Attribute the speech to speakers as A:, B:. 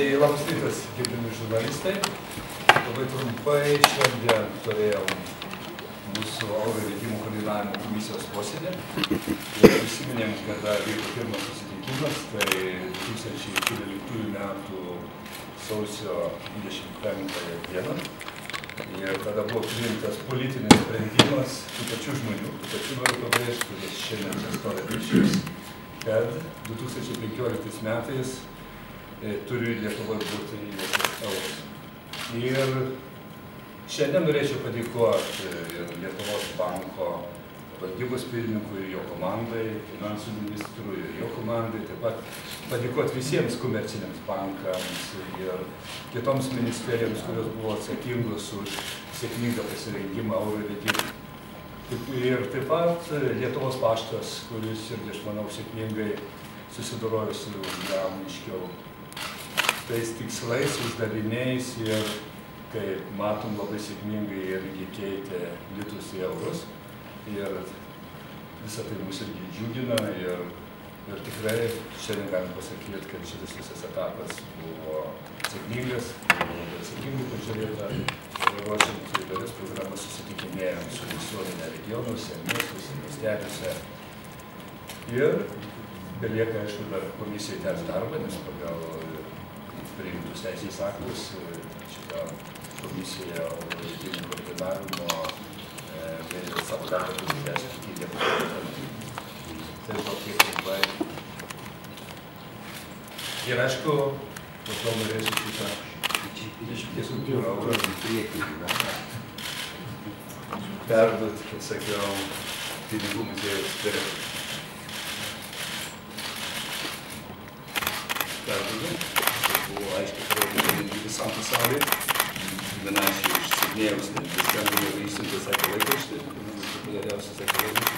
A: Labas rytas, gerbiami žurnalistai. Labai trumpai šiandien turėjom mūsų oro vedimų koordinavimo komisijos posėdį. Ir prisiminėm, kada vyko pirmas susitikimas, tai 2011 metų sausio 25 dieną. Ir tada buvo priimtas politinis sprendimas tų pačių žmonių, noriu pabrėžti, kurie šiandien čia stovi prieš jus, kad 2015 metais turi Lietuvoje būti įvestas euras. Ir šiandien norėčiau padėkoti ir Lietuvos banko valdybos pirmininkui ir jo komandai, finansų ministrui ir jo komandai, taip pat padėkoti visiems komerciniams bankams ir kitoms ministerijoms, kurios buvo atsakingos už sėkmingą pasirengimą euro įvedimui. Ir taip pat Lietuvos paštas, kuris irgi, aš manau, sėkmingai susidorojo su jam iškiau tais tikslais, uždaviniais ir, kaip matom, labai sėkmingai irgi keitė litus į eurus. Ir visą tai mus irgi džiugina ir tikrai šiandien galim pasakyti, kad šitas visas etapas buvo sėkmingas, buvo sėkmingai pažiūrėta ir ruošiant įvairias programas susitikinėjom su visuomenė regionuose, miestuose, miesteliuose. Ir belieka, aišku, dar komisijai tęs darbą, nes pagal priimtus teisės aktus šitą komisiją vedimų koordinavimo savo darbą turi tęsti iki Lietuvos. Tai tokie trumpai. Ir aišku, po to norėsiu šitą 20 eurų perduoti, kaip sakiau, pinigų muziejaus direktoriui. Perduodu. Buvo aiškiai parodyti visam pasauliui. Viena iš Sidnėjaus skambino ir išsiuntė, sakė, laikraštį, populiariausias, sakė, laikraštį.